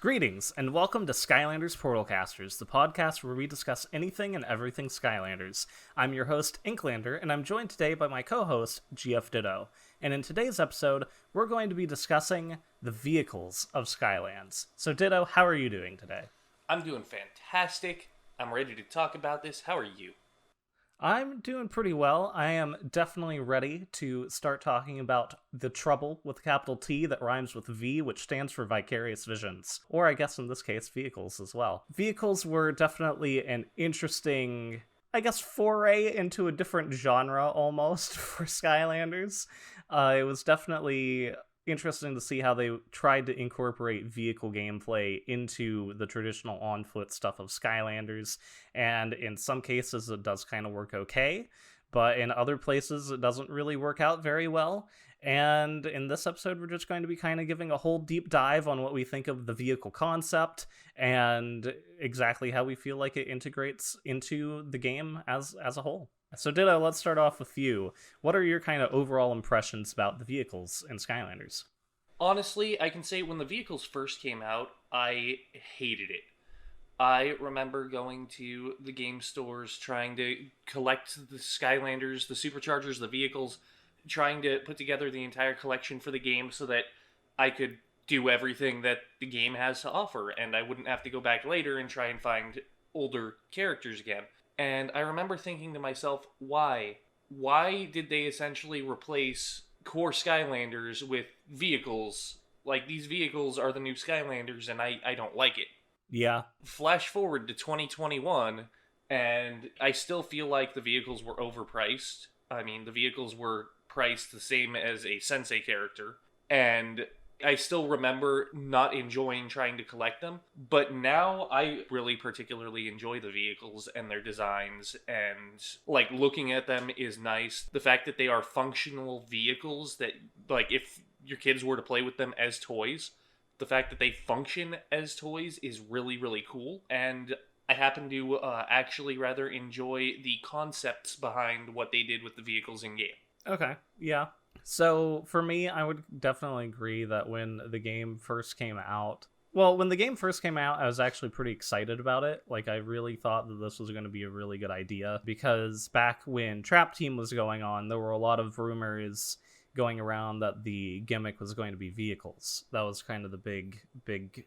Greetings, and welcome to Skylanders Portalcasters, the podcast where we discuss anything and everything Skylanders. I'm your host, Inklander, and I'm joined today by my co-host, GFDitto. And in today's episode, we're going to be discussing the vehicles of Skylands. So Ditto, how are you doing today? I'm doing fantastic. I'm ready to talk about this. How are you? I'm doing pretty well. I am definitely ready to start talking about the trouble with capital T that rhymes with V, which stands for Vicarious Visions. Or I guess in this case, vehicles as well. Vehicles were definitely an interesting, foray into a different genre almost for Skylanders. It was definitely interesting to see how they tried to incorporate vehicle gameplay into the traditional on-foot stuff of Skylanders, and in some cases it does kind of work okay, but in other places it doesn't really work out very well. And in this episode we're just going to be kind of giving a whole deep dive on what we think of the vehicle concept and exactly how we feel like it integrates into the game as a whole. So Ditto, let's start off with you. What are your kind of overall impressions about the vehicles in Skylanders? Honestly, I can say when the vehicles first came out, I hated it. I remember going to the game stores, trying to collect the Skylanders, the Superchargers, the vehicles, trying to put together the entire collection for the game so that I could do everything that the game has to offer, and I wouldn't have to go back later and try and find older characters again. And I remember thinking to myself, why? Why did they essentially replace core Skylanders with vehicles? Like, these vehicles are the new Skylanders, and I don't like it. Yeah. Flash forward to 2021, and I still feel like the vehicles were overpriced. I mean, the vehicles were priced the same as a Sensei character, and I still remember not enjoying trying to collect them, but now I really particularly enjoy the vehicles and their designs, and like looking at them is nice. The fact that they are functional vehicles that, like, if your kids were to play with them as toys, the fact that they function as toys is really, really cool. And I happen to actually rather enjoy the concepts behind what they did with the vehicles in game. Okay, yeah. So, for me, I would definitely agree that when the game first came out... Well, when the game first came out, I was actually pretty excited about it. Like, I really thought that this was going to be a really good idea. Because back when Trap Team was going on, there were a lot of rumors going around that the gimmick was going to be vehicles. That was kind of the big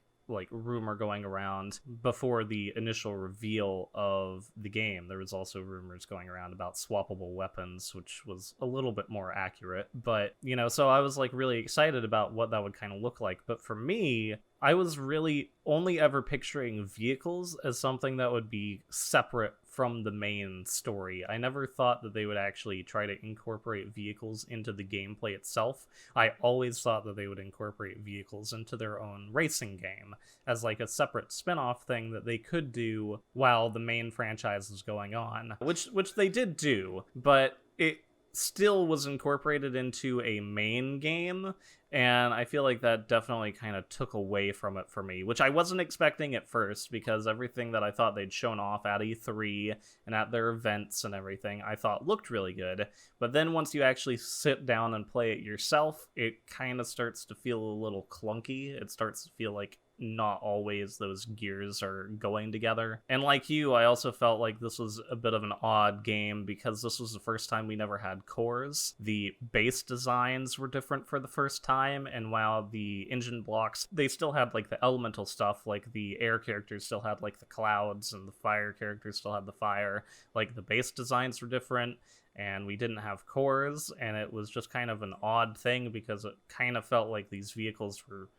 rumor going around before the initial reveal of the game. There was also rumors going around about swappable weapons, which was a little bit more accurate. But, so I was really excited about what that would kind of look like. But for me, I was really only ever picturing vehicles as something that would be separate from the main story. I never thought that they would actually try to incorporate vehicles into the gameplay itself. I always thought that they would incorporate vehicles into their own racing game as a separate spin-off thing that they could do while the main franchise was going on, which they did do, but it still was incorporated into a main game, and I feel like that definitely kind of took away from it for me, which I wasn't expecting at first, because everything that I thought they'd shown off at E3 and at their events and everything I thought looked really good. But then once you actually sit down and play it yourself, it kind of starts to feel a little clunky. It starts to feel like not always those gears are going together. And like you, I also felt like this was a bit of an odd game because this was the first time we never had cores. The base designs were different for the first time, and while the engine blocks, they still had the elemental stuff, like the air characters still had the clouds, and the fire characters still had the fire. The base designs were different, and we didn't have cores, and it was just kind of an odd thing because it kind of felt like these vehicles were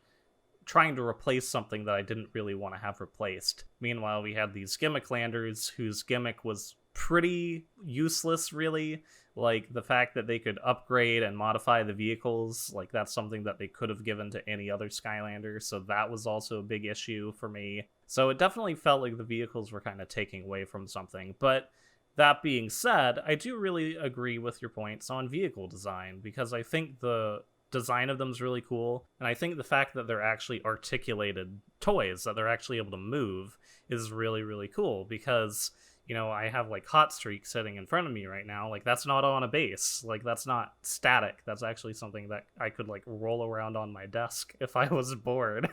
trying to replace something that I didn't really want to have replaced. Meanwhile, we had these gimmick landers whose gimmick was pretty useless, really. The fact that they could upgrade and modify the vehicles, that's something that they could have given to any other Skylander, so that was also a big issue for me. So it definitely felt like the vehicles were kind of taking away from something, but that being said, I do really agree with your points on vehicle design, because I think the design of them is really cool, and I think the fact that they're actually articulated toys, that they're actually able to move, is really, really cool, because I have like Hot Streak sitting in front of me right now. Like, that's not on a base. Like, that's not static. That's actually something that I could like roll around on my desk if I was bored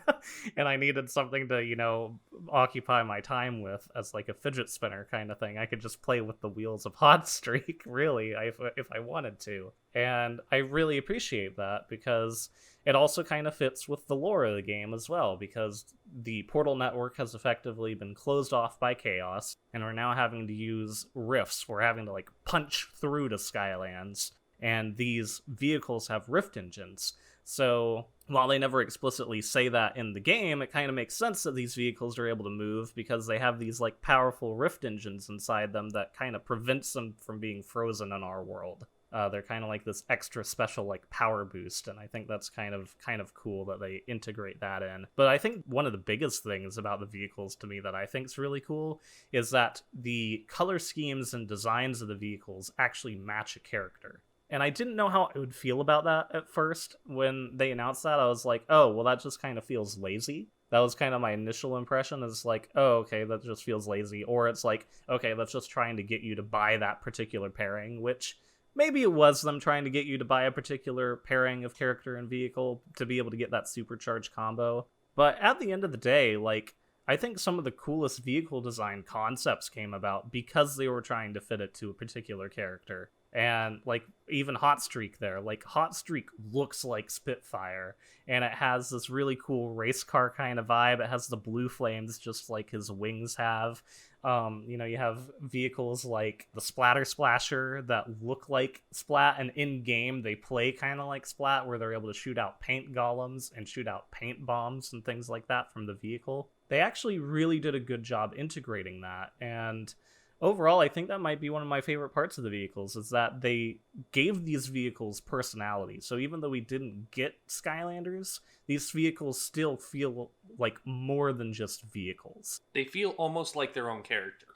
and I needed something to, occupy my time with as like a fidget spinner kind of thing. I could just play with the wheels of Hot Streak, really, if I wanted to. And I really appreciate that because it also kind of fits with the lore of the game as well, because the Portal network has effectively been closed off by Chaos, and we're now having to use rifts. We're having to like punch through to Skylands, and these vehicles have rift engines. So while they never explicitly say that in the game, it kind of makes sense that these vehicles are able to move because they have these like powerful rift engines inside them that kind of prevents them from being frozen in our world. They're kind of like this extra special like power boost, and I think that's kind of cool that they integrate that in. But I think one of the biggest things about the vehicles to me that I think is really cool is that the color schemes and designs of the vehicles actually match a character. And I didn't know how I would feel about that at first. When they announced that, I was like, oh, well, that just kind of feels lazy. That was kind of my initial impression, is like, oh, okay, that just feels lazy. Or it's like, okay, that's just trying to get you to buy that particular pairing, which maybe it was them trying to get you to buy a particular pairing of character and vehicle to be able to get that supercharged combo. But at the end of the day, like, I think some of the coolest vehicle design concepts came about because they were trying to fit it to a particular character. And, like, even Hot Streak there. Like, Hot Streak looks like Spitfire, and it has this really cool race car kind of vibe. It has the blue flames just like his wings have. You have vehicles like the Splatter Splasher that look like Splat, and in-game they play kind of like Splat, where they're able to shoot out paint golems and shoot out paint bombs and things like that from the vehicle. They actually really did a good job integrating that, and overall, I think that might be one of my favorite parts of the vehicles, is that they gave these vehicles personality. So even though we didn't get Skylanders, these vehicles still feel like more than just vehicles. They feel almost like their own character.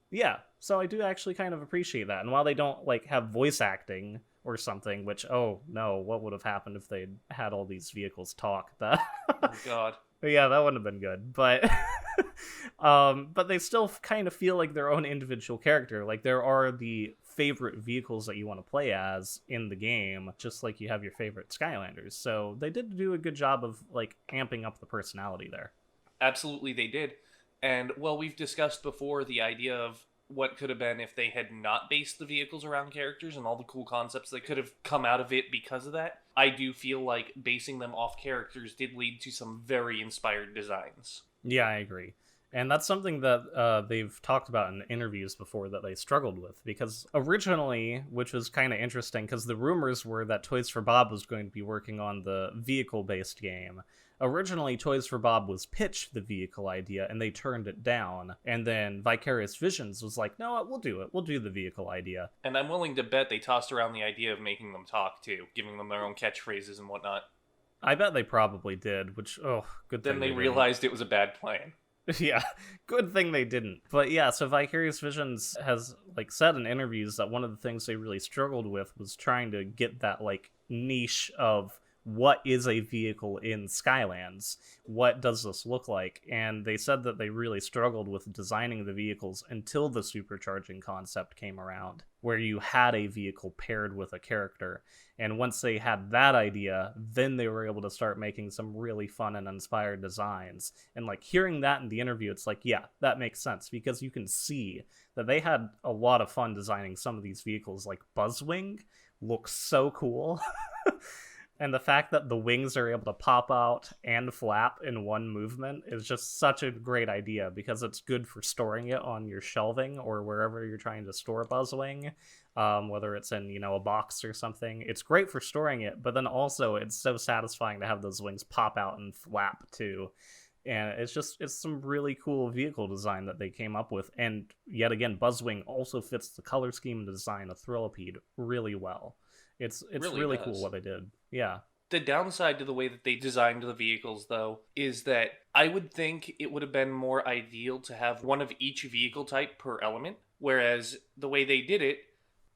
Yeah, so I do actually kind of appreciate that. And while they don't like have voice acting or something, which, oh no, what would have happened if they'd had all these vehicles talk? That Oh god. Yeah, that wouldn't have been good, but but they still kind of feel like their own individual character. Like, there are the favorite vehicles that you want to play as in the game, just like you have your favorite Skylanders. So they did do a good job of like amping up the personality there. Absolutely they did. And, well, we've discussed before the idea of what could have been if they had not based the vehicles around characters and all the cool concepts that could have come out of it because of that. I do feel like basing them off characters did lead to some very inspired designs. Yeah, I agree. And that's something that they've talked about in interviews before that they struggled with. Because originally, which was kind of interesting, because the rumors were that Toys for Bob was going to be working on the vehicle-based game. Originally, Toys for Bob was pitched the vehicle idea, and they turned it down. And then Vicarious Visions was like, no, we'll do it. We'll do the vehicle idea. And I'm willing to bet they tossed around the idea of making them talk, too. Giving them their own catchphrases and whatnot. I bet they probably did, which, good thing Then they didn't. realized it was a bad plan. Yeah, good thing they didn't. But yeah, so Vicarious Visions has like said in interviews that one of the things they really struggled with was trying to get that like niche of what is a vehicle in Skylands? What does this look like? And they said that they really struggled with designing the vehicles until the supercharging concept came around, where you had a vehicle paired with a character. And once they had that idea, then they were able to start making some really fun and inspired designs. And like hearing that in the interview, it's like, yeah, that makes sense, because you can see that they had a lot of fun designing some of these vehicles. Like Buzzwing looks so cool. And the fact that the wings are able to pop out and flap in one movement is just such a great idea, because it's good for storing it on your shelving or wherever you're trying to store Buzzwing, whether it's in, a box or something. It's great for storing it, but then also it's so satisfying to have those wings pop out and flap too. And it's some really cool vehicle design that they came up with. And yet again, Buzzwing also fits the color scheme and design of Thrillipede really well. It's really cool what they did. Yeah. The downside to the way that they designed the vehicles, though, is that I would think it would have been more ideal to have one of each vehicle type per element, whereas the way they did it,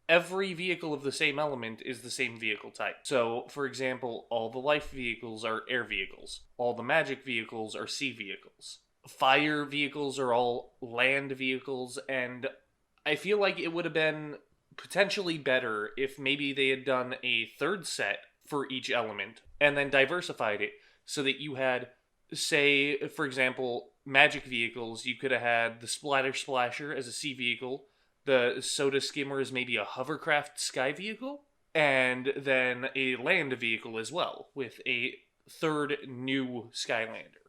every vehicle of the same element is the same vehicle type. So, for example, all the life vehicles are air vehicles. All the magic vehicles are sea vehicles. Fire vehicles are all land vehicles, and I feel like it would have been potentially better if maybe they had done a third set for each element and then diversified it so that you had, say, for example, magic vehicles. You could have had the Splatter Splasher as a sea vehicle, the Soda Skimmer as maybe a hovercraft sky vehicle, and then a land vehicle as well, with a third new Skylander.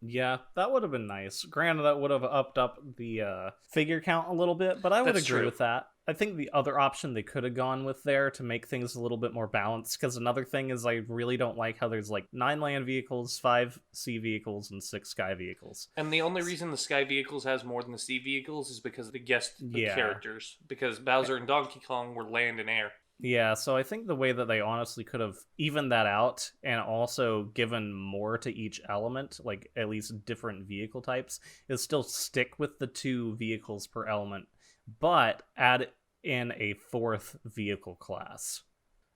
Yeah, that would have been nice. Granted, that would have upped up the figure count a little bit, but I would That's agree true. with that. I think the other option they could have gone with there to make things a little bit more balanced, because another thing is I really don't like how there's like 9 land vehicles, 5 sea vehicles, and 6 sky vehicles. And the only reason the Sky Vehicles has more than the Sea Vehicles is because of the guest Yeah. characters. Because Bowser and Donkey Kong were land and air. Yeah, so I think the way that they honestly could have evened that out and also given more to each element, like at least different vehicle types, is still stick with the 2 vehicles per element, but add in a 4th vehicle class.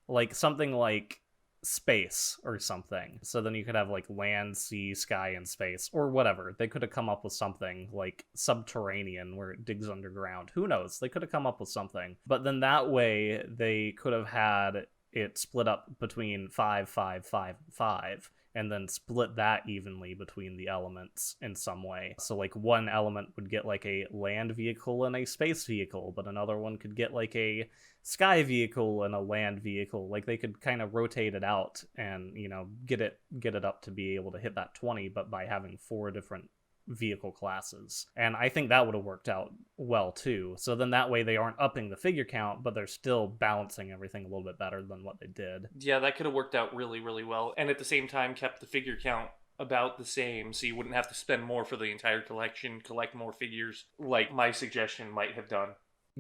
Like something like space or something. So then you could have like land, sea, sky, and space, or whatever. They could have come up with something like subterranean where it digs underground. Who knows? They could have come up with something. But then that way they could have had it split up between 5, 5, 5, 5, and then split that evenly between the elements in some way. So like one element would get like a land vehicle and a space vehicle, but another one could get like a sky vehicle and a land vehicle. Like they could kind of rotate it out and, you know, get it up to be able to hit that 20, but by having 4 different vehicle classes. And I think that would have worked out well too. So then that way they aren't upping the figure count, but they're still balancing everything a little bit better than what they did. Yeah, that could have worked out really, really well. And at the same time kept the figure count about the same, so you wouldn't have to spend more for the entire collection, collect more figures, like my suggestion might have done.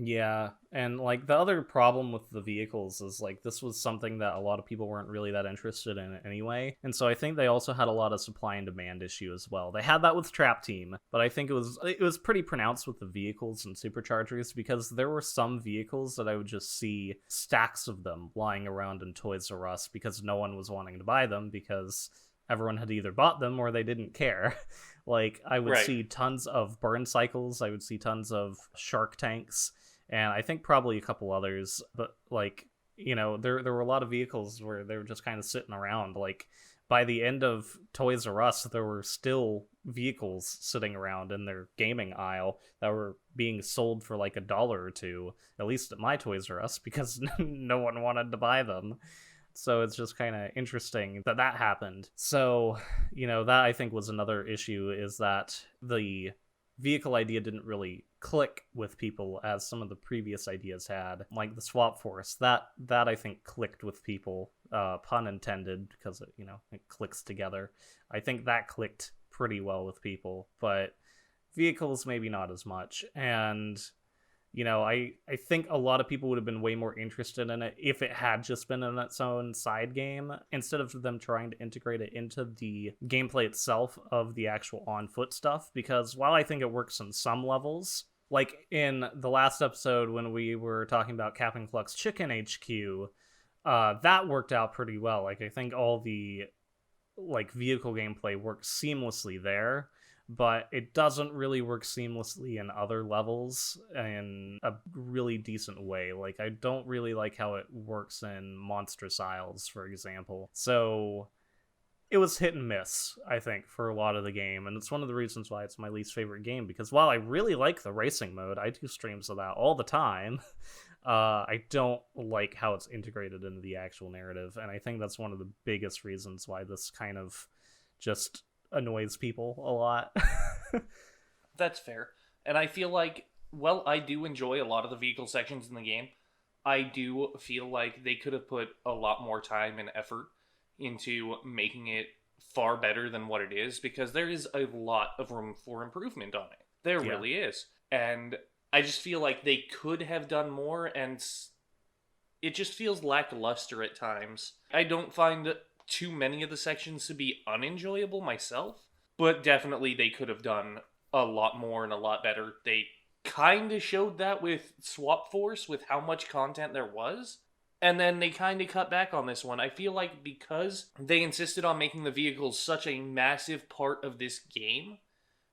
Yeah, and like the other problem with the vehicles is like this was something that a lot of people weren't really that interested in anyway. And so I think they also had a lot of supply and demand issue as well. They had that with Trap Team, but I think it was pretty pronounced with the vehicles and superchargers because there were some vehicles that I would just see stacks of them lying around in Toys R Us because no one was wanting to buy them because everyone had either bought them or they didn't care. Like I would see tons of burn cycles, I would see tons of shark tanks, and I think probably a couple others, but like, you know, there were a lot of vehicles where they were just kind of sitting around. Like by the end of Toys R Us, there were still vehicles sitting around in their gaming aisle that were being sold for like $1 or $2, at least at my Toys R Us, because no one wanted to buy them. So it's just kind of interesting that that happened. So, you know, that I think was another issue, is that the vehicle idea didn't really click with people as some of the previous ideas had, like the swap force. That I think clicked with people, pun intended, because it, you know, it clicks together. I think that clicked pretty well with people, but vehicles maybe not as much. And you know, I think a lot of people would have been way more interested in it if it had just been in its own side game, instead of them trying to integrate it into the gameplay itself of the actual on-foot stuff. Because while I think it works in some levels, like in the last episode when we were talking about Captain Cluck's Chicken HQ, that worked out pretty well. Like I think all the like vehicle gameplay works seamlessly there, but it doesn't really work seamlessly in other levels in a really decent way. Like, I don't really like how it works in Monstrous Isles, for example. So it was hit and miss, I think, for a lot of the game, and it's one of the reasons why it's my least favorite game, because while I really like the racing mode, I do streams of that all the time, I don't like how it's integrated into the actual narrative, and I think that's one of the biggest reasons why this kind of just annoys people a lot. That's fair. And I feel like, well, I do enjoy a lot of the vehicle sections in the game. I do feel like they could have put a lot more time and effort into making it far better than what it is, because there is a lot of room for improvement on it. There really is. And I just feel like they could have done more, and it just feels lackluster at times. I don't find too many of the sections to be unenjoyable myself, but definitely they could have done a lot more and a lot better. They kind of showed that with Swap Force, with how much content there was, and then they kind of cut back on this one. I feel like because they insisted on making the vehicles such a massive part of this game,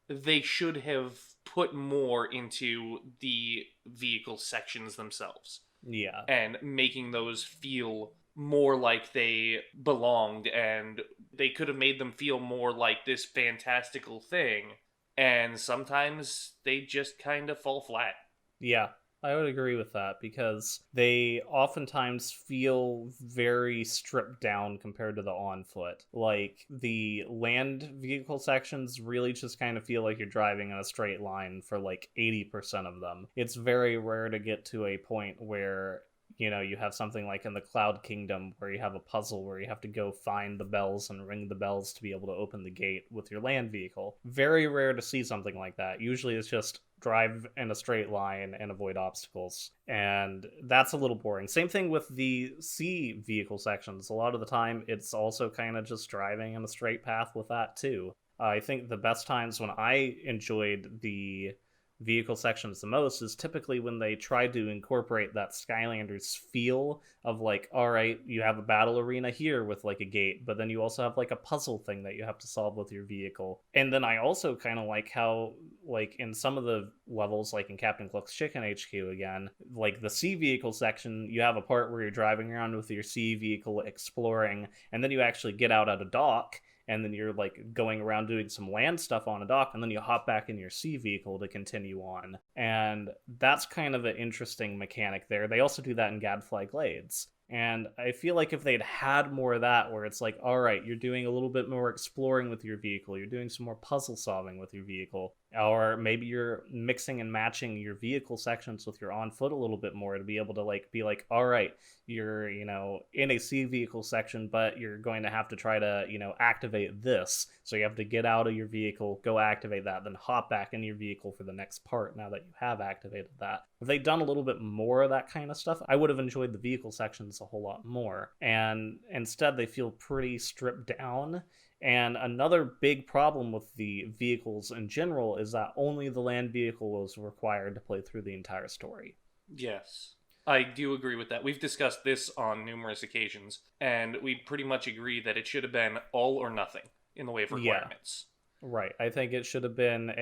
they should have put more into the vehicle sections themselves Yeah. and making those feel more like they belonged, and they could have made them feel more like this fantastical thing, and sometimes they just kind of fall flat. Yeah, I would agree with that because they oftentimes feel very stripped down compared to the on foot. Like the land vehicle sections really just kind of feel like you're driving in a straight line for like 80% of them. It's very rare to get to a point where you have something like in the Cloud Kingdom where you have a puzzle where you have to go find the bells and ring the bells to be able to open the gate with your land vehicle. Very rare to see something like that. Usually it's just drive in a straight line and avoid obstacles. And that's a little boring. Same thing with the sea vehicle sections. A lot of the time it's also kind of just driving in a straight path with that too. I think the best times when I enjoyed the vehicle sections the most is typically when they try to incorporate that Skylanders feel of like, all right, you have a battle arena here with like a gate, but then you also have like a puzzle thing that you have to solve with your vehicle. And then I also kind of like how like in some of the levels, like in Captain Cluck's Chicken HQ again, like the sea vehicle section, you have a part where you're driving around with your sea vehicle exploring, and then you actually get out at a dock, and then you're like going around doing some land stuff on a dock, and then you hop back in your sea vehicle to continue on. And that's kind of an interesting mechanic there. They also do that in Gadfly Glades. And I feel like if they'd had more of that, where it's like, all right, you're doing a little bit more exploring with your vehicle, you're doing some more puzzle solving with your vehicle, or maybe you're mixing and matching your vehicle sections with your on foot a little bit more to be able to like be like, all right, you're in a sea vehicle section, but you're going to have to try to activate this, so you have to get out of your vehicle, go activate that, then hop back in your vehicle for the next part now that you have activated that. If they'd done a little bit more of that kind of stuff, I would have enjoyed the vehicle sections a whole lot more. And instead they feel pretty stripped down. And another big problem with the vehicles in general is that only the land vehicle was required to play through the entire story. Yes, I do agree with that. We've discussed this on numerous occasions, and we pretty much agree that it should have been all or nothing in the way of requirements. Yeah, right. I think it should have been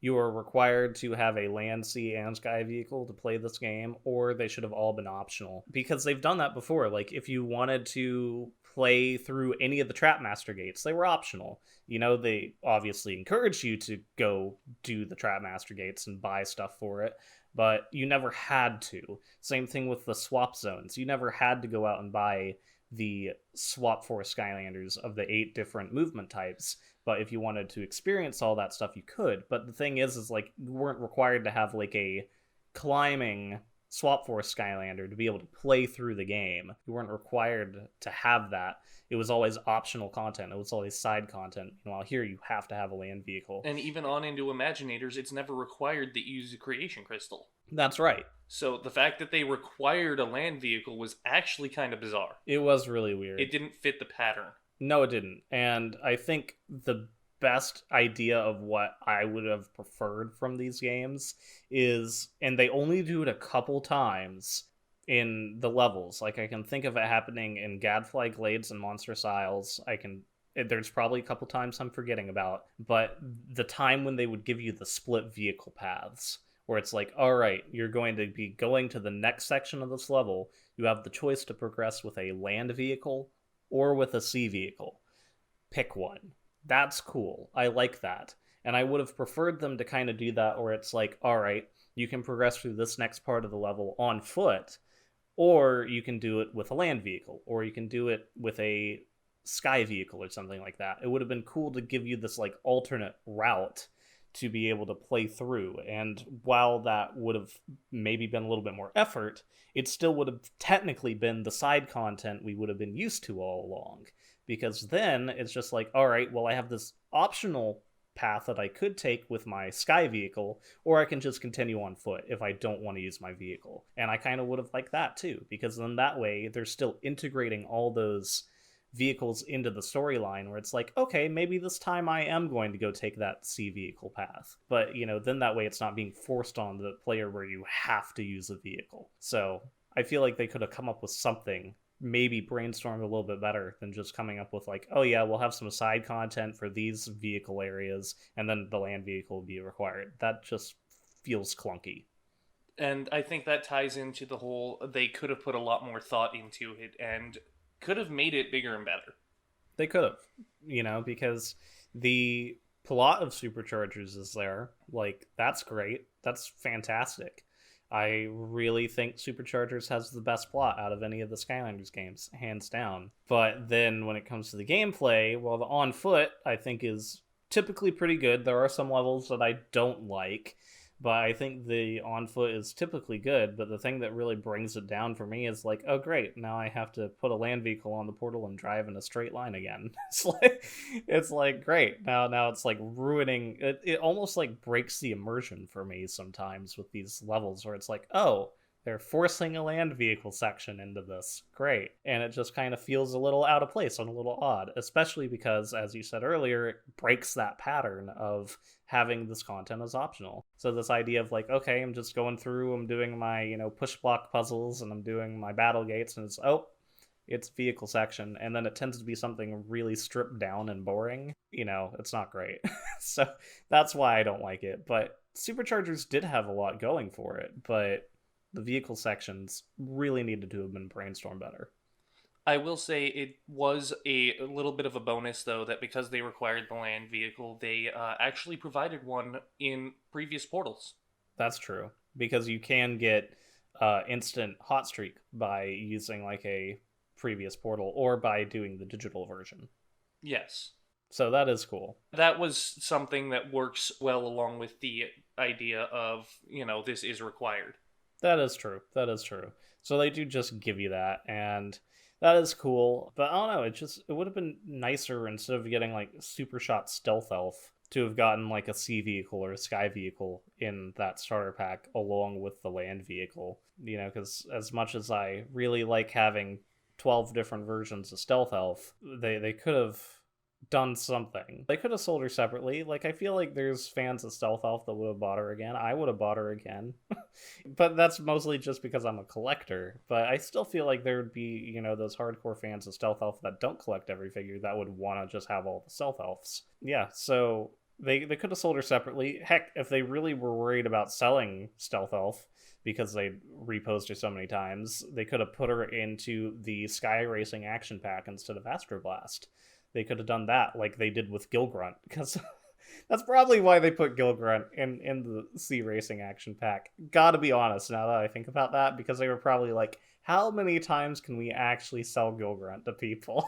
you are required to have a land, sea, and sky vehicle to play this game, or they should have all been optional. Because they've done that before. Like, if you wanted to play through any of the Trapmaster gates, they were optional. They obviously encourage you to go do the Trapmaster gates and buy stuff for it, but you never had to. Same thing with the swap zones. You never had to go out and buy the swap for Skylanders of the 8 different movement types. But if you wanted to experience all that stuff, you could. But the thing is like, you weren't required to have like a climbing Swap Force Skylander to be able to play through the game. You weren't required to have that. It was always optional content. It was always side content. Meanwhile, here you have to have a land vehicle. And even on into Imaginators, it's never required that you use a creation crystal. That's right. So the fact that they required a land vehicle was actually kind of bizarre. It was really weird. It didn't fit the pattern. No, it didn't. And I think the best idea of what I would have preferred from these games is, and they only do it a couple times in the levels. Like, I can think of it happening in Gadfly Glades and Monstrous Isles. There's probably a couple times I'm forgetting about, but the time when they would give you the split vehicle paths, where it's like, all right, you're going to be going to the next section of this level. You have the choice to progress with a land vehicle or with a sea vehicle. Pick one. That's cool. I like that. And I would have preferred them to kind of do that, where it's like, all right, you can progress through this next part of the level on foot, or you can do it with a land vehicle, or you can do it with a sky vehicle or something like that. It would have been cool to give you this like alternate route to be able to play through. And while that would have maybe been a little bit more effort, it still would have technically been the side content we would have been used to all along. Because then it's just like, all right, well, I have this optional path that I could take with my sky vehicle, or I can just continue on foot if I don't want to use my vehicle. And I kind of would have liked that too, because then that way they're still integrating all those vehicles into the storyline, where it's like, okay, maybe this time I am going to go take that sea vehicle path. But, then that way it's not being forced on the player where you have to use a vehicle. So I feel like they could have come up with something maybe brainstormed a little bit better than just coming up with like, oh yeah, we'll have some side content for these vehicle areas and then the land vehicle will be required. That just feels clunky. And I think that ties into the whole they could have put a lot more thought into it and could have made it bigger and better. They could have, because the plot of Superchargers is there. Like, that's great. That's fantastic. I really think Superchargers has the best plot out of any of the Skylanders games, hands down. But then when it comes to the gameplay, well, the on foot, I think, is typically pretty good. There are some levels that I don't like, but I think the on foot is typically good. But the thing that really brings it down for me is like, oh great, now I have to put a land vehicle on the portal and drive in a straight line again. It's like great. Now it's like ruining it. It almost like breaks the immersion for me sometimes with these levels where it's like, oh, they're forcing a land vehicle section into this. Great. And it just kind of feels a little out of place and a little odd, especially because, as you said earlier, it breaks that pattern of having this content as optional. So this idea of like, okay, I'm just going through, I'm doing my, push block puzzles and I'm doing my battle gates and it's vehicle section. And then it tends to be something really stripped down and boring. It's not great. So that's why I don't like it. But Superchargers did have a lot going for it, but the vehicle sections really needed to have been brainstormed better. I will say it was a little bit of a bonus, though, that because they required the land vehicle, they actually provided one in previous portals. That's true, because you can get instant hot streak by using like a previous portal or by doing the digital version. Yes. So that is cool. That was something that works well along with the idea of, this is required. That is true. So they do just give you that, and that is cool. But I don't know, it would have been nicer instead of getting like Super Shot Stealth Elf to have gotten like a sea vehicle or a sky vehicle in that starter pack along with the land vehicle. Because as much as I really like having 12 different versions of Stealth Elf, they could have done something. They could have sold her separately. Like, I feel like there's fans of Stealth Elf that would have bought her again. I would have bought her again. But that's mostly just because I'm a collector. But I still feel like there would be, those hardcore fans of Stealth Elf that don't collect every figure that would want to just have all the Stealth Elves. Yeah, so they could have sold her separately. Heck, if they really were worried about selling Stealth Elf because they reposed her so many times, they could have put her into the Sky Racing Action Pack instead of Astroblast. They could have done that like they did with Gilgrunt, because that's probably why they put Gilgrunt in the Sea Racing Action Pack. Gotta be honest now that I think about that, because they were probably like, how many times can we actually sell Gilgrunt to people?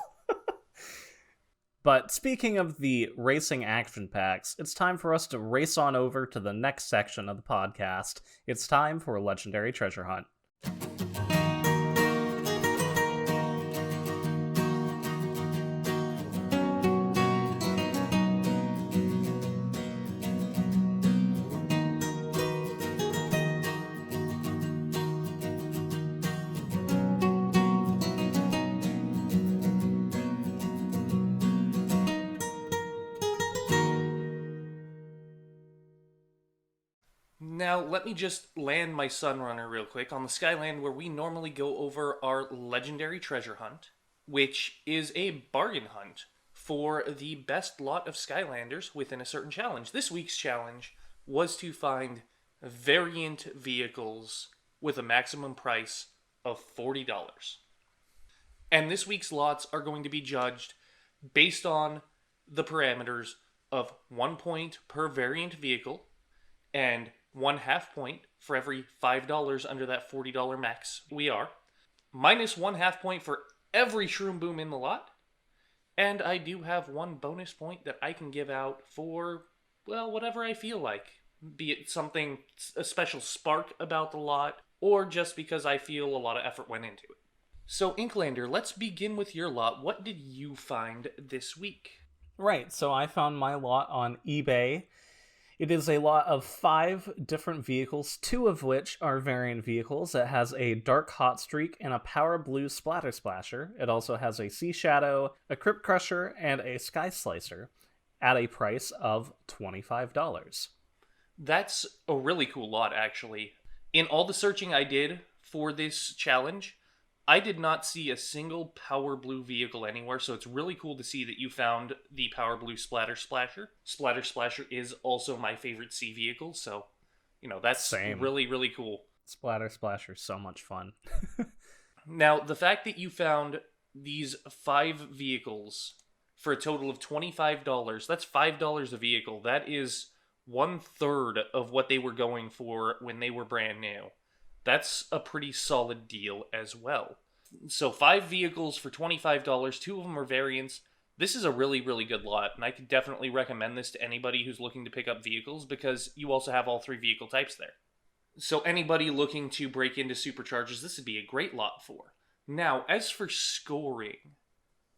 But speaking of the Racing Action Packs, it's time for us to race on over to the next section of the podcast. It's time for Legendary Treasure Hunt. Now, let me just land my Sunrunner real quick on the Skyland where we normally go over our Legendary Treasure Hunt, which is a bargain hunt for the best lot of Skylanders within a certain challenge. This week's challenge was to find variant vehicles with a maximum price of $40. And this week's lots are going to be judged based on the parameters of 1 point per variant vehicle and 1/2 point for every $5 under that $40 max we are, minus 1/2 point for every Shroom Boom in the lot, and I do have one bonus point that I can give out for, well, whatever I feel like, be it something, a special spark about the lot, or just because I feel a lot of effort went into it. So, Inklander, let's begin with your lot. What did you find this week? Right, so I found my lot on eBay. It is a lot of 5 different vehicles, 2 of which are variant vehicles. It has a Dark Hot Streak and a Power Blue Splatter Splasher. It also has a Sea Shadow, a Crypt Crusher, and a Sky Slicer at a price of $25. That's a really cool lot, actually. In all the searching I did for this challenge, I did not see a single Power Blue vehicle anywhere, so it's really cool to see that you found the Power Blue Splatter Splasher. Splatter Splasher is also my favorite sea vehicle, so, that's Same. really, really cool. Splatter Splasher, so much fun. Now, the fact that you found these 5 vehicles for a total of $25, that's $5 a vehicle. That is 1/3 of what they were going for when they were brand new. That's a pretty solid deal as well. So 5 vehicles for $25, 2 of them are variants. This is a really, really good lot, and I could definitely recommend this to anybody who's looking to pick up vehicles because you also have all 3 vehicle types there. So anybody looking to break into superchargers, this would be a great lot for. Now, as for scoring,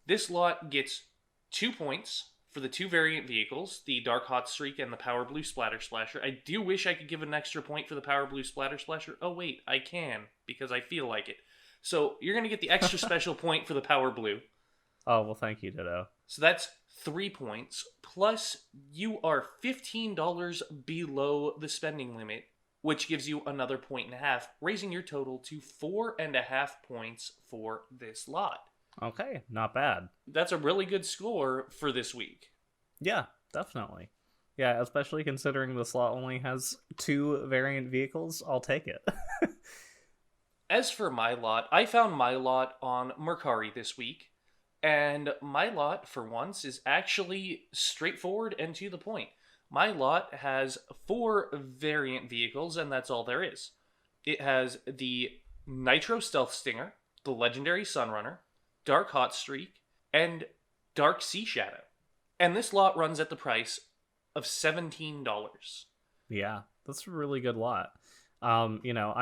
this lot gets 2 points for the 2 variant vehicles, the Dark Hot Streak and the Power Blue Splatter Splasher. I do wish I could give an extra point for the Power Blue Splatter Splasher. Oh wait, I can, because I feel like it. So you're going to get the extra special point for the Power Blue. Oh, well, thank you, Ditto. So that's 3 points, plus you are $15 below the spending limit, which gives you another 1.5, raising your total to 4.5 points for this lot. Okay, not bad. That's a really good score for this week. Yeah, definitely. Yeah, especially considering the slot only has 2 variant vehicles, I'll take it. As for my lot, I found my lot on Mercari this week, and my lot, for once, is actually straightforward and to the point. My lot has 4 variant vehicles, and that's all there is. It has the Nitro Stealth Stinger, the Legendary Sunrunner, Dark Hot Streak, and Dark Sea Shadow. And this lot runs at the price of $17. Yeah, that's a really good lot. I'm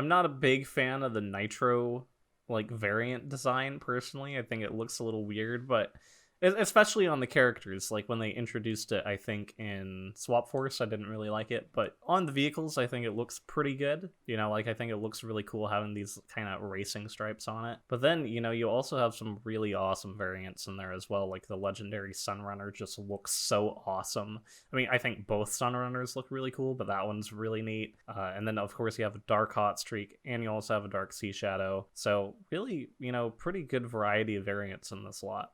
not a big fan of the Nitro variant design personally. I think it looks a little weird, but especially on the characters, like when they introduced it, I think in Swap Force, I didn't really like it, but on the vehicles, I think it looks pretty good. I think it looks really cool having these kind of racing stripes on it. But then, you also have some really awesome variants in there as well, like the Legendary Sunrunner just looks so awesome. I mean, I think both Sunrunners look really cool, but that one's really neat. And then, of course, you have a Dark Hot Streak, and you also have a Dark Sea Shadow. So really, pretty good variety of variants in this lot.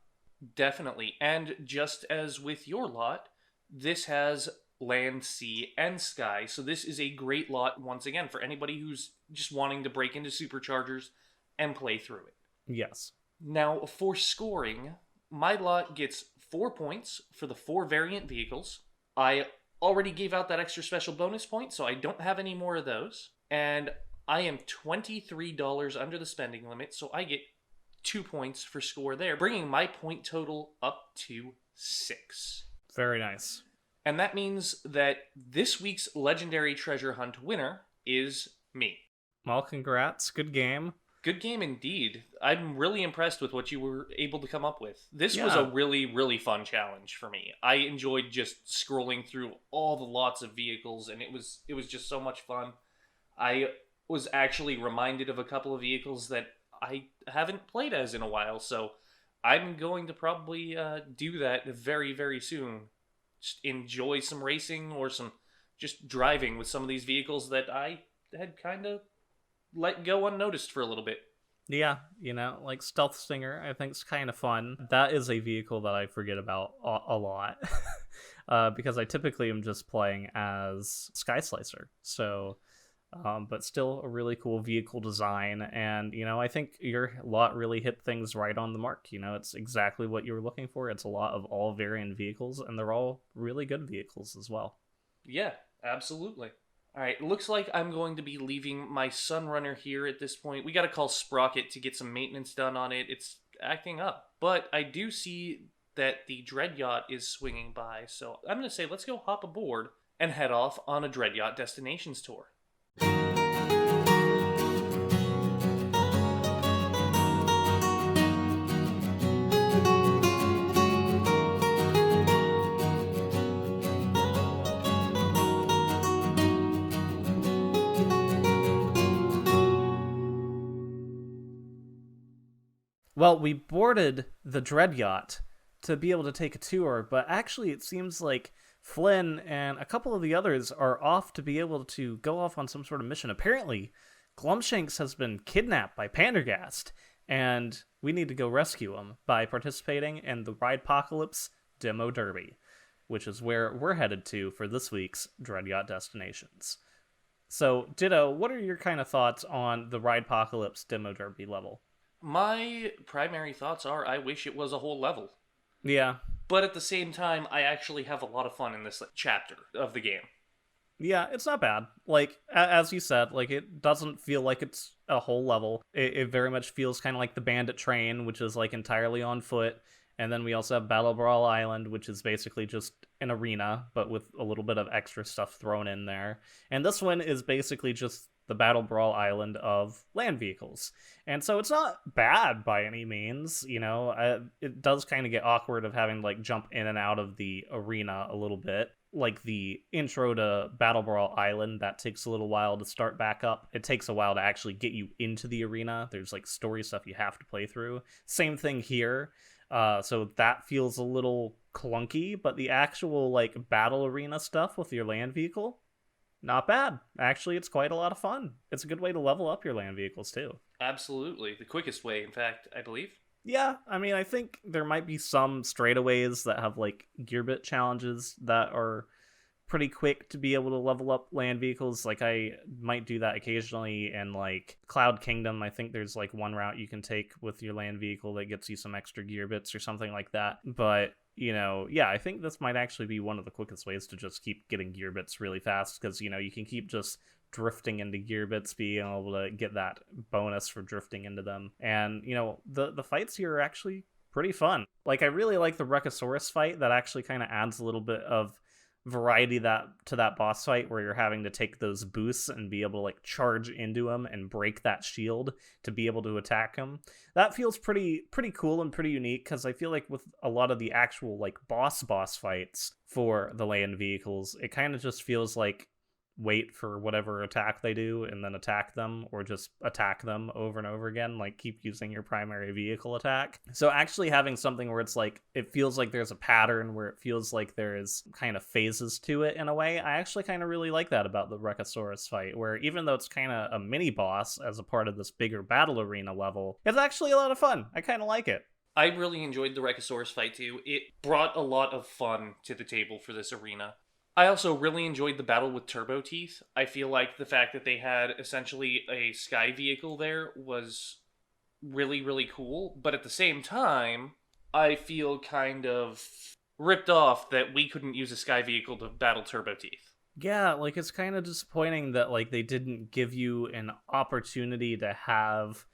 Definitely. And just as with your lot, this has land, sea, and sky. So this is a great lot, once again, for anybody who's just wanting to break into superchargers and play through it. Yes. Now, for scoring, my lot gets 4 points for the 4 variant vehicles. I already gave out that extra special bonus point, so I don't have any more of those. And I am $23 under the spending limit, so I get 2 points for score there, bringing my point total up to 6. Very nice. And that means that this week's Legendary Treasure Hunt winner is me. Well, congrats. Good game. Good game indeed. I'm really impressed with what you were able to come up with. This was a really, really fun challenge for me. I enjoyed just scrolling through all the lots of vehicles, and it was just so much fun. I was actually reminded of a couple of vehicles that I haven't played as in a while, so I'm going to probably do that very, very soon. Just enjoy some racing or some just driving with some of these vehicles that I had kind of let go unnoticed for a little bit. Yeah, like Stealth Stinger, I think it's kind of fun. That is a vehicle that I forget about a lot because I typically am just playing as Sky Slicer. So... but still a really cool vehicle design, and I think your lot really hit things right on the mark. It's exactly what you were looking for. It's a lot of all variant vehicles, and they're all really good vehicles as well. Yeah, absolutely. All right, looks like I'm going to be leaving my Sunrunner here at this point. We got to call Sprocket to get some maintenance done on it. It's acting up, but I do see that the Dread Yacht is swinging by, so I'm going to say let's go hop aboard and head off on a Dread Yacht Destinations tour. Well, we boarded the Dread Yacht to be able to take a tour, but actually it seems like Flynn and a couple of the others are off to be able to go off on some sort of mission. Apparently, Glumshanks has been kidnapped by Pendergast, and we need to go rescue him by participating in the Ridepocalypse Demo Derby, which is where we're headed to for this week's Dread Yacht Destinations. So, Ditto, what are your kind of thoughts on the Ridepocalypse Demo Derby level? My primary thoughts are I wish it was a whole level. Yeah. But at the same time, I actually have a lot of fun in this chapter of the game. Yeah, it's not bad. Like, as you said, like, it doesn't feel like it's a whole level. It very much feels kind of like the Bandit Train, which is, like, entirely on foot. And then we also have Battle Brawl Island, which is basically just an arena, but with a little bit of extra stuff thrown in there. And this one is basically just the Battle Brawl Island of land vehicles. And so it's not bad by any means, you know. It does kind of get awkward of having to, like, jump in and out of the arena a little bit. Like the intro to Battle Brawl Island, that takes a little while to start back up. It takes a while to actually get you into the arena. There's like story stuff you have to play through. Same thing here. So that feels a little clunky, but the actual like battle arena stuff with your land vehicle, not bad. Actually, it's quite a lot of fun. It's a good way to level up your land vehicles too. Absolutely. The quickest way, in fact, I believe. Yeah, I mean, I think there might be some straightaways that have, like, gearbit challenges that are pretty quick to be able to level up land vehicles. Like, I might do that occasionally in, like, Cloud Kingdom. I think there's, like, one route you can take with your land vehicle that gets you some extra gearbits or something like that. But, you know, yeah, I think this might actually be one of the quickest ways to just keep getting gearbits really fast, because, you know, you can keep just drifting into gearbits, being able to get that bonus for drifting into them. And, you know, the fights here are actually pretty fun. Like, I really like the Rekosaurus fight. That actually kind of adds a little bit of variety to that boss fight, where you're having to take those boosts and be able to, like, charge into him and break that shield to be able to attack him. That feels pretty cool and pretty unique, because I feel like with a lot of the actual, like, boss fights for the land vehicles, it kind of just feels like wait for whatever attack they do and then attack them, or just attack them over and over again, like keep using your primary vehicle attack. So actually having something where it's like, it feels like there's a pattern, where it feels like there's kind of phases to it in a way, I actually kind of really like that about the Rekosaurus fight, where even though it's kind of a mini boss as a part of this bigger battle arena level, it's actually a lot of fun. I kind of like it. I really enjoyed the Rekosaurus fight too. It brought a lot of fun to the table for this arena. I also really enjoyed the battle with Turbo Teeth. I feel like the fact that they had essentially a sky vehicle there was really, really cool. But at the same time, I feel kind of ripped off that we couldn't use a sky vehicle to battle Turbo Teeth. Yeah, like, it's kind of disappointing that, like, they didn't give you an opportunity to have,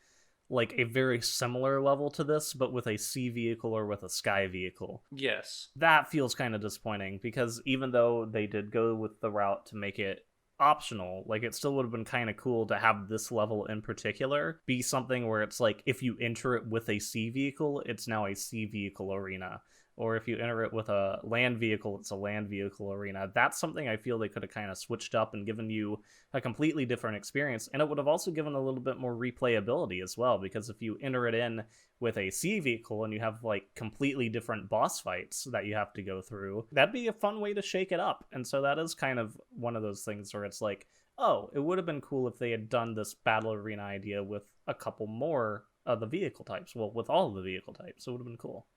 like, a very similar level to this, but with a sea vehicle or with a sky vehicle. Yes. That feels kind of disappointing, because even though they did go with the route to make it optional, like, it still would have been kind of cool to have this level in particular be something where it's like, if you enter it with a sea vehicle, it's now a sea vehicle arena. Or if you enter it with a land vehicle, it's a land vehicle arena. That's something I feel they could have kind of switched up and given you a completely different experience. And it would have also given a little bit more replayability as well, because if you enter it in with a sea vehicle and you have, like, completely different boss fights that you have to go through, that'd be a fun way to shake it up. And so that is kind of one of those things where it's like, oh, it would have been cool if they had done this battle arena idea with a couple more of the vehicle types. Well, with all of the vehicle types, it would have been cool.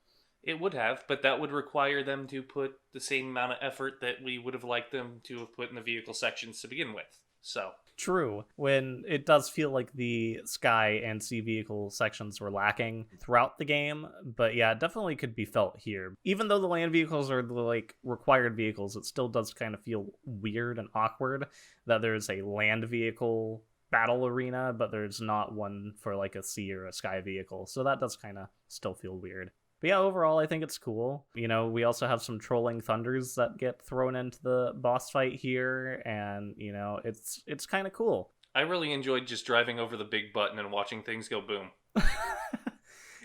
It would have, but that would require them to put the same amount of effort that we would have liked them to have put in the vehicle sections to begin with. So true, when it does feel like the sky and sea vehicle sections were lacking throughout the game, but yeah, it definitely could be felt here. Even though the land vehicles are the, like, required vehicles, it still does kind of feel weird and awkward that there's a land vehicle battle arena, but there's not one for, like, a sea or a sky vehicle. So that does kind of still feel weird. But yeah, overall, I think it's cool. You know, we also have some trolling thunders that get thrown into the boss fight here, and, you know, it's kind of cool. I really enjoyed just driving over the big button and watching things go boom.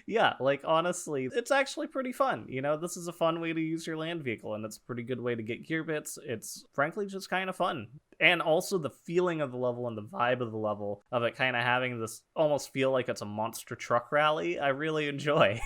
Yeah, like, honestly, it's actually pretty fun. You know, this is a fun way to use your land vehicle, and it's a pretty good way to get gear bits. It's frankly just kind of fun. And also the feeling of the level and the vibe of the level, of it kind of having this almost feel like it's a monster truck rally, I really enjoy.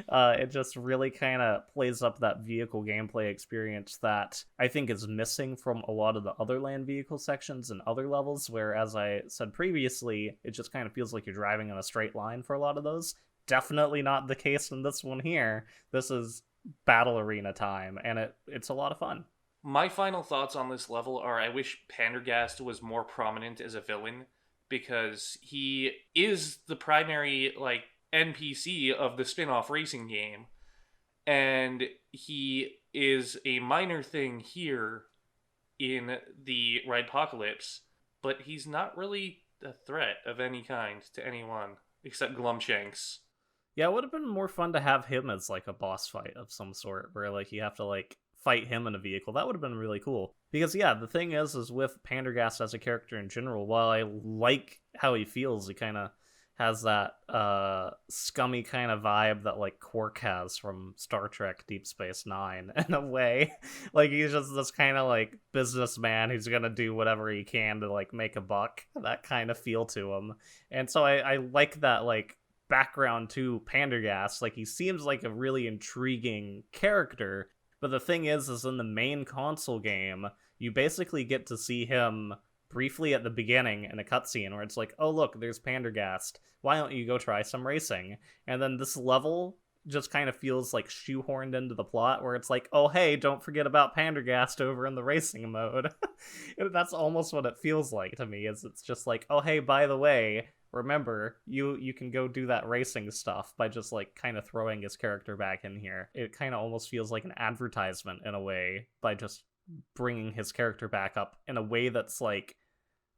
It just really kind of plays up that vehicle gameplay experience that I think is missing from a lot of the other land vehicle sections and other levels, where, as I said previously, it just kind of feels like you're driving in a straight line for a lot of those. definitely not the case in this one here. This is battle arena time, and it's a lot of fun. My final thoughts on this level are I wish Pendergast was more prominent as a villain, because he is the primary like NPC of the spin-off racing game, and he is a minor thing here in the Ridepocalypse, but he's not really a threat of any kind to anyone except Glumshanks. Yeah, it would have been more fun to have him as like a boss fight of some sort, where like you have to like fight him in a vehicle. That would have been really cool. Because yeah, the thing is with Pendergast as a character in general, while I like how he feels, he kind of has that scummy kind of vibe that like Quark has from Star Trek Deep Space Nine in a way. Like he's just this kind of like businessman who's gonna do whatever he can to like make a buck. That kind of feel to him. And so I like that like background to Pendergast. Like he seems like a really intriguing character. But the thing is in the main console game, you basically get to see him briefly at the beginning in a cutscene where it's like, oh look, there's Pendergast. Why don't you go try some racing? And then this level just kind of feels like shoehorned into the plot where it's like, oh hey, don't forget about Pendergast over in the racing mode. That's almost what it feels like to me, is it's just like, oh hey, by the way, remember, you can go do that racing stuff by just like kind of throwing his character back in here. It kind of almost feels like an advertisement in a way by just bringing his character back up in a way that's like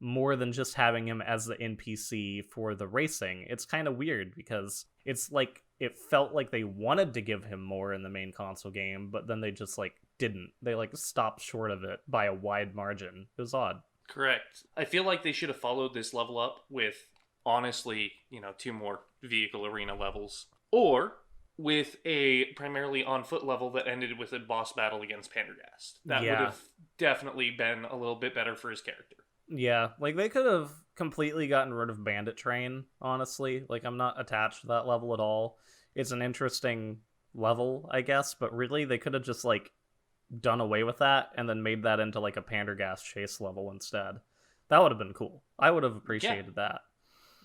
more than just having him as the NPC for the racing. It's kind of weird because it's like it felt like they wanted to give him more in the main console game, but then they just like didn't. They like stopped short of it by a wide margin. It was odd. Correct. I feel like they should have followed this level up with, honestly, 2 more vehicle arena levels, or with a primarily on foot level that ended with a boss battle against Pendergast. That would have definitely been a little bit better for his character. Yeah, like they could have completely gotten rid of Bandit Train, honestly. Like I'm not attached to that level at all. It's an interesting level, I guess, but really they could have just like done away with that and then made that into like a Pendergast chase level instead. That would have been cool. I would have appreciated that.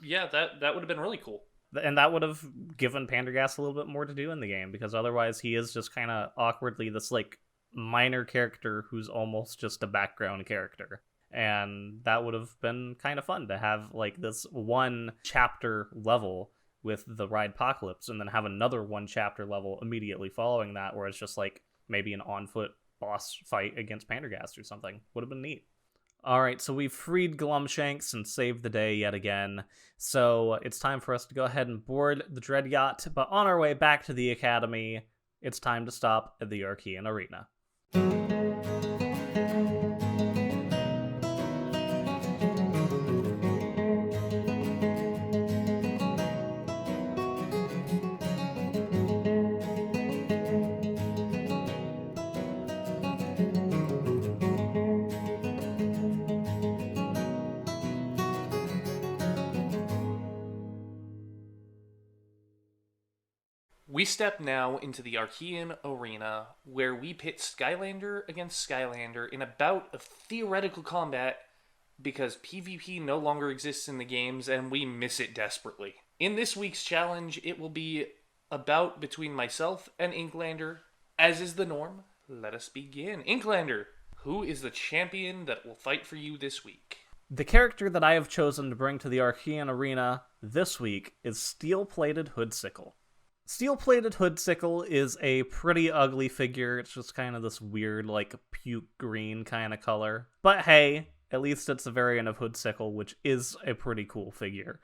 Yeah, that would have been really cool. And that would have given Pendergast a little bit more to do in the game, because otherwise he is just kind of awkwardly this like minor character who's almost just a background character. And that would have been kind of fun to have like this one chapter level with the Ridepocalypse and then have another one chapter level immediately following that where it's just like maybe an on-foot boss fight against Pendergast or something. Would have been neat. Alright, so we've freed Glumshanks and saved the day yet again, so it's time for us to go ahead and board the Dread Yacht, but on our way back to the Academy, it's time to stop at the Archean Arena. We step now into the Archean Arena, where we pit Skylander against Skylander in a bout of theoretical combat because PvP no longer exists in the games and we miss it desperately. In this week's challenge, it will be a bout between myself and Inklander. As is the norm, let us begin. Inklander, who is the champion that will fight for you this week? The character that I have chosen to bring to the Archean Arena this week is Steel-Plated Hoodsicle. Steel-Plated Hoodsicle is a pretty ugly figure. It's just kind of this weird, like, puke green kind of color. But hey, at least it's a variant of Hoodsicle, which is a pretty cool figure.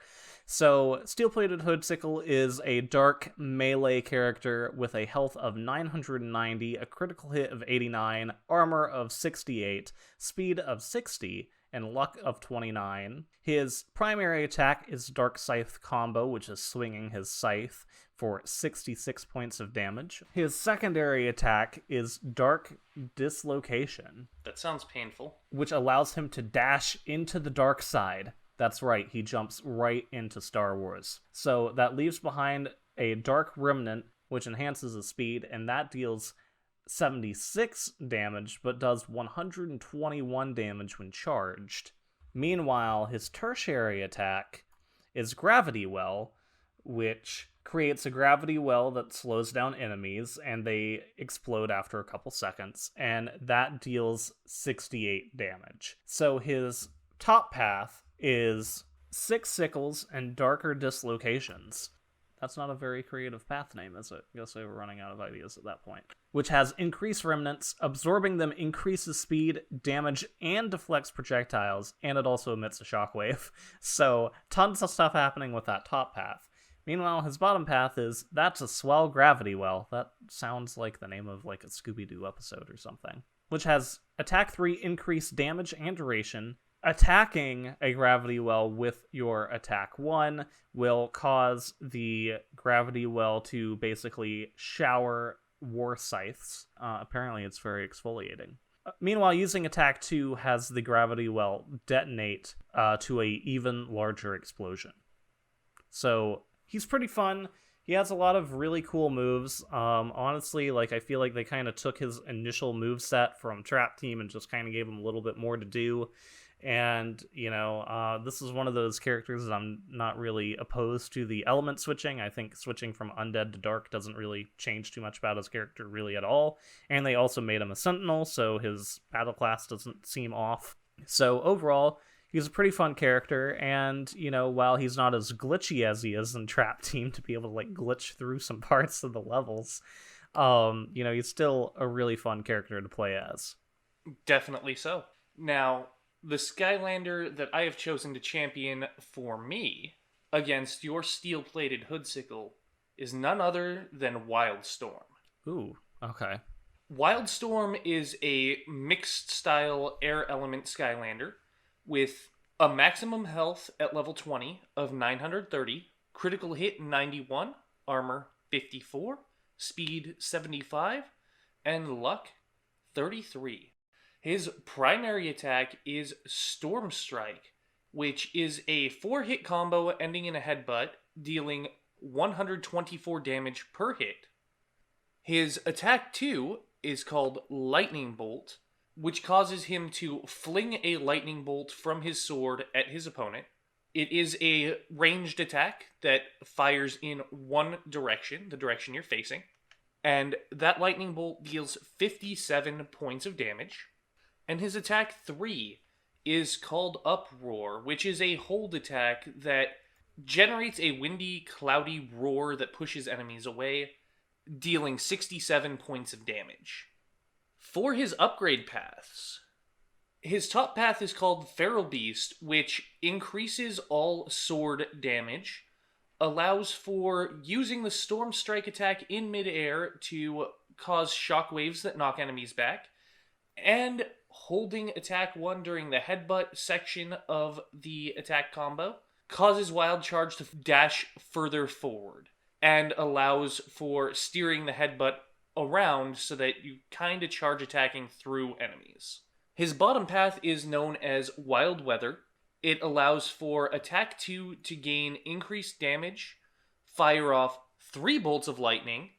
So, Steel-Plated Hoodsicle is a dark melee character with a health of 990, a critical hit of 89, armor of 68, speed of 60, and luck of 29. His primary attack is Dark Scythe combo, which is swinging his scythe for 66 points of damage. His secondary attack is Dark Dislocation. That sounds painful. Which allows him to dash into the dark side. That's right, he jumps right into Star Wars. So that leaves behind a Dark Remnant, which enhances his speed, and that deals 76 damage, but does 121 damage when charged. Meanwhile, his tertiary attack is Gravity Well, which creates a gravity well that slows down enemies, and they explode after a couple seconds, and that deals 68 damage. So his top path is 6 sickles and darker dislocations. That's not a very creative path name, is it? I guess they were running out of ideas at that point. Which has increased remnants, absorbing them increases speed, damage, and deflects projectiles, and it also emits a shockwave. So, tons of stuff happening with that top path. Meanwhile, his bottom path is, that's a swell gravity well. That sounds like the name of like a Scooby-Doo episode or something. Which has attack 3 increased damage and duration. Attacking a gravity well with your attack 1 will cause the gravity well to basically shower war scythes. Apparently it's very exfoliating. Meanwhile, using attack 2 has the gravity well detonate to a even larger explosion. So he's pretty fun. He has a lot of really cool moves. Honestly, like I feel like they kind of took his initial move set from Trap Team and just kind of gave him a little bit more to do. And, you know, this is one of those characters that I'm not really opposed to the element switching. I think switching from undead to dark doesn't really change too much about his character really at all. And they also made him a sentinel, so his battle class doesn't seem off. So overall, he's a pretty fun character, and, you know, while he's not as glitchy as he is in Trap Team to be able to, like, glitch through some parts of the levels, you know, he's still a really fun character to play as. Definitely so. Now, the Skylander that I have chosen to champion for me against your steel-plated Hoodsicle is none other than Wildstorm. Ooh, okay. Wildstorm is a mixed-style air element Skylander with a maximum health at level 20 of 930, critical hit 91, armor 54, speed 75, and luck 33. His primary attack is Storm Strike, which is a 4-hit combo ending in a headbutt, dealing 124 damage per hit. His attack 2 is called Lightning Bolt, which causes him to fling a lightning bolt from his sword at his opponent. It is a ranged attack that fires in one direction, the direction you're facing, and that lightning bolt deals 57 points of damage. And his attack 3 is called Uproar, which is a hold attack that generates a windy, cloudy roar that pushes enemies away, dealing 67 points of damage. For his upgrade paths, his top path is called Feral Beast, which increases all sword damage, allows for using the Storm Strike attack in midair to cause shockwaves that knock enemies back, and holding attack 1 during the headbutt section of the attack combo causes Wild Charge to dash further forward and allows for steering the headbutt around so that you kind of charge attacking through enemies. His bottom path is known as Wild Weather. It allows for attack 2 to gain increased damage, fire off 3 bolts of lightning,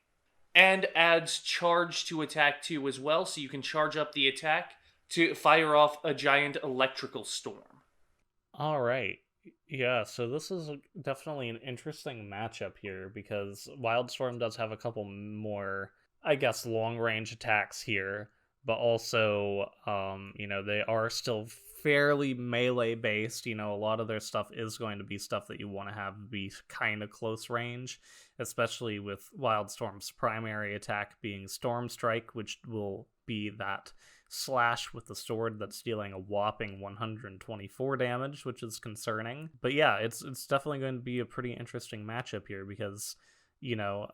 and adds charge to attack 2 as well, so you can charge up the attack to fire off a giant electrical storm. All right. Yeah, so this is definitely an interesting matchup here because Wildstorm does have a couple more, I guess, long-range attacks here, but also, you know, they are still fairly melee-based. You know, a lot of their stuff is going to be stuff that you want to have be kind of close range, especially with Wildstorm's primary attack being Storm Strike, which will be that slash with the sword that's dealing a whopping 124 damage, which is concerning. But yeah, it's definitely going to be a pretty interesting matchup here because, you know,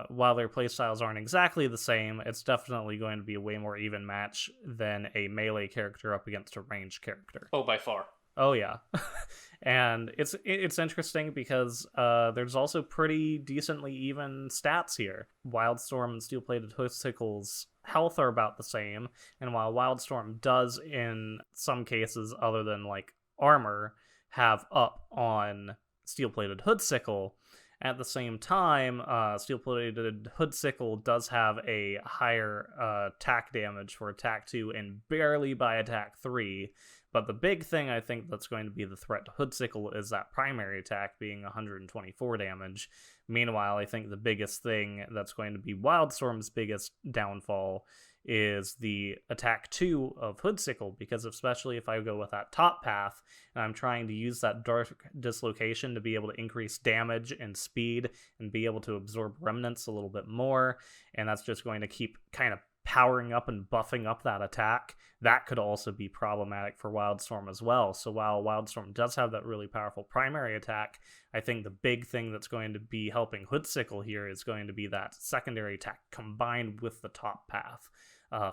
while their playstyles aren't exactly the same, it's definitely going to be a way more even match than a melee character up against a ranged character. Oh, by far. Oh yeah. And it's interesting because there's also pretty decently even stats here. Wildstorm and Steel-Plated Hoodsickle's health are about the same, and while Wildstorm does in some cases, other than like armor, have up on Steel-Plated Hoodsickle, at the same time, Steel-Plated Hoodsickle does have a higher attack damage for attack 2 and barely by attack 3. But the big thing I think that's going to be the threat to Hoodsickle is that primary attack being 124 damage, Meanwhile, I think the biggest thing that's going to be Wildstorm's biggest downfall is the attack 2 of Hoodsickle, because especially if I go with that top path and I'm trying to use that dark dislocation to be able to increase damage and speed and be able to absorb remnants a little bit more, and that's just going to keep kind of powering up and buffing up that attack, that could also be problematic for Wildstorm as well. So while Wildstorm does have that really powerful primary attack, I think the big thing that's going to be helping Hoodsickle here is going to be that secondary attack combined with the top path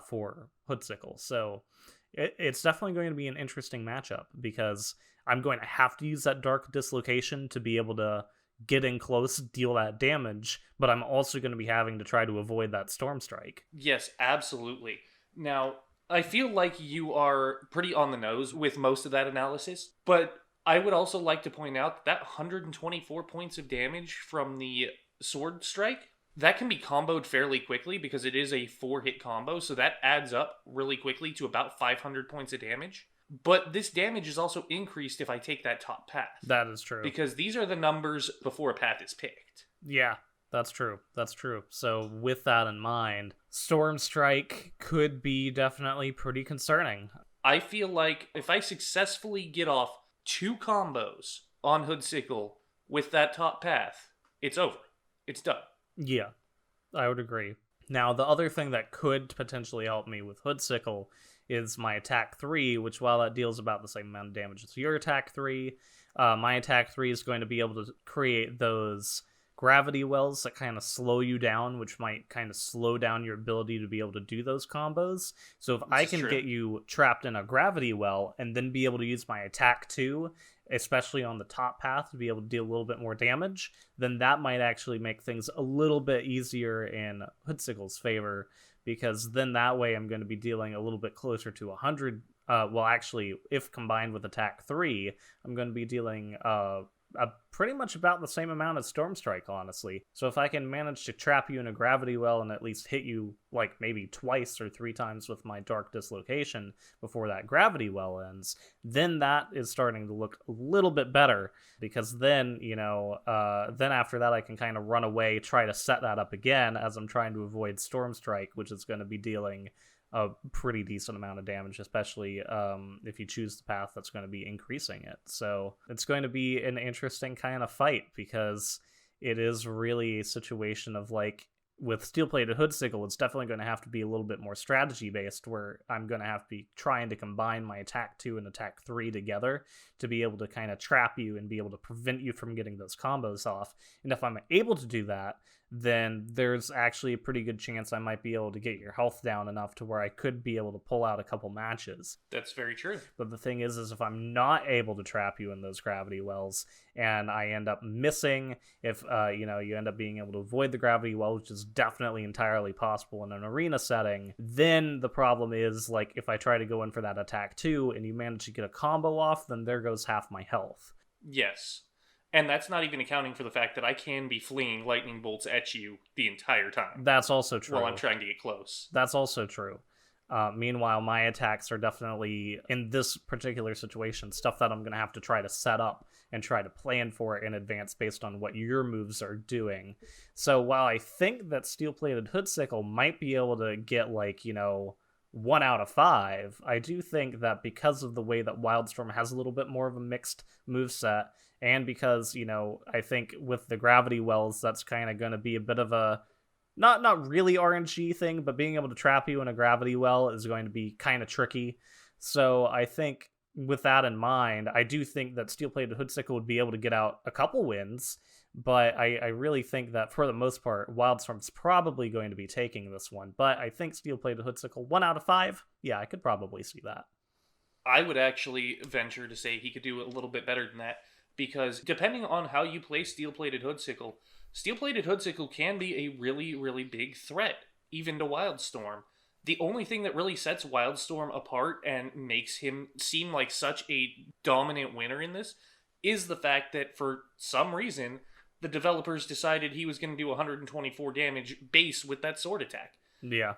for Hoodsickle. So it's definitely going to be an interesting matchup, because I'm going to have to use that dark dislocation to be able to get in close, deal that damage, but I'm also going to be having to try to avoid that Storm Strike. Yes, absolutely. Now, I feel like you are pretty on the nose with most of that analysis, but I would also like to point out that 124 points of damage from the Sword Strike, that can be comboed fairly quickly because it is a 4-hit combo, so that adds up really quickly to about 500 points of damage. But this damage is also increased if I take that top path. That is true. Because these are the numbers before a path is picked. Yeah, that's true. That's true. So with that in mind, Storm Strike could be definitely pretty concerning. I feel like if I successfully get off 2 combos on Hoodsickle with that top path, it's over. It's done. Yeah, I would agree. Now, the other thing that could potentially help me with Hoodsickle is my attack 3, which, while that deals about the same amount of damage as your attack 3, my attack 3 is going to be able to create those gravity wells that kind of slow you down, which might kind of slow down your ability to be able to do those combos. So if I can get you trapped in a gravity well and then be able to use my attack 2, especially on the top path, to be able to deal a little bit more damage, then that might actually make things a little bit easier in Hoodsickle's favor, because then that way I'm going to be dealing a little bit closer to 100. Well, actually, if combined with attack 3, I'm going to be dealing pretty much about the same amount as Storm Strike, honestly. So if I can manage to trap you in a gravity well and at least hit you like maybe twice or 3 times with my dark dislocation before that gravity well ends, then that is starting to look a little bit better, because then, then after that I can kind of run away, try to set that up again as I'm trying to avoid Storm Strike, which is going to be dealing a pretty decent amount of damage, especially if you choose the path that's going to be increasing it. So it's going to be an interesting kind of fight, because it is really a situation of, like, with Steel-Plated Hoodsickle, it's definitely going to have to be a little bit more strategy-based, where I'm going to have to be trying to combine my attack 2 and attack 3 together to be able to kind of trap you and be able to prevent you from getting those combos off. And if I'm able to do that, then there's actually a pretty good chance I might be able to get your health down enough to where I could be able to pull out a couple matches. That's very true. But the thing is if I'm not able to trap you in those gravity wells and I end up missing, if you end up being able to avoid the gravity well, which is definitely entirely possible in an arena setting, then the problem is, like, if I try to go in for that attack 2 and you manage to get a combo off, then there goes half my health. Yes. And that's not even accounting for the fact that I can be fleeing lightning bolts at you the entire time. That's also true. While I'm trying to get close. That's also true. Meanwhile, my attacks are definitely, in this particular situation, stuff that I'm going to have to try to set up and try to plan for in advance based on what your moves are doing. So while I think that Steel-Plated Hoodsickle might be able to get, 1 out of 5, I do think that because of the way that Wildstorm has a little bit more of a mixed moveset, and because, I think with the gravity wells, that's kind of going to be a bit of a, not really RNG thing, but being able to trap you in a gravity well is going to be kind of tricky. So I think with that in mind, I do think that Steel-Plated Hoodsickle would be able to get out a couple wins, but I really think that for the most part, Wildstorm's probably going to be taking this one. But I think Steel-Plated Hoodsickle, 1 out of 5, yeah, I could probably see that. I would actually venture to say he could do a little bit better than that, because depending on how you play Steel-Plated Hoodsickle, Steel-Plated Hoodsickle can be a really, really big threat, even to Wildstorm. The only thing that really sets Wildstorm apart and makes him seem like such a dominant winner in this is the fact that for some reason, the developers decided he was going to do 124 damage base with that sword attack. Yeah.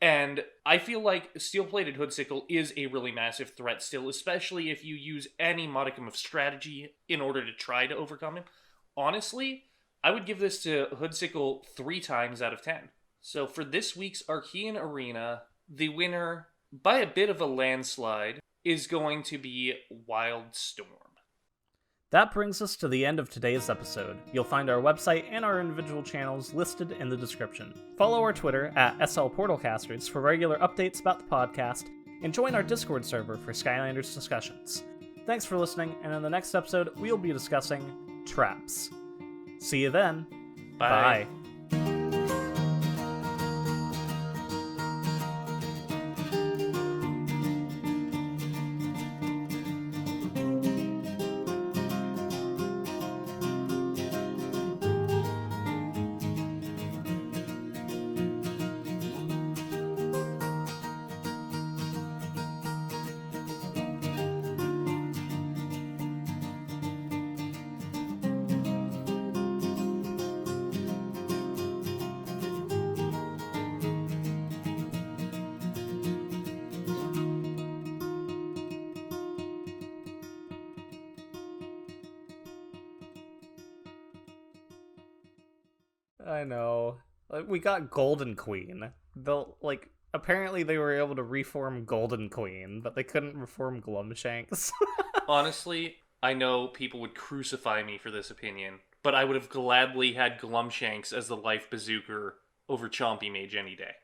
And I feel like Steel-Plated Hoodsickle is a really massive threat still, especially if you use any modicum of strategy in order to try to overcome him. Honestly, I would give this to Hoodsickle 3 times out of 10. So for this week's Archean Arena, the winner, by a bit of a landslide, is going to be Wildstorm. That brings us to the end of today's episode. You'll find our website and our individual channels listed in the description. Follow our Twitter at SLPortalcasters for regular updates about the podcast, and join our Discord server for Skylanders discussions. Thanks for listening, and in the next episode, we'll be discussing traps. See you then. Bye. I know. We got Golden Queen. Apparently they were able to reform Golden Queen, but they couldn't reform Glumshanks. Honestly, I know people would crucify me for this opinion, but I would have gladly had Glumshanks as the life bazooker over Chompy Mage any day.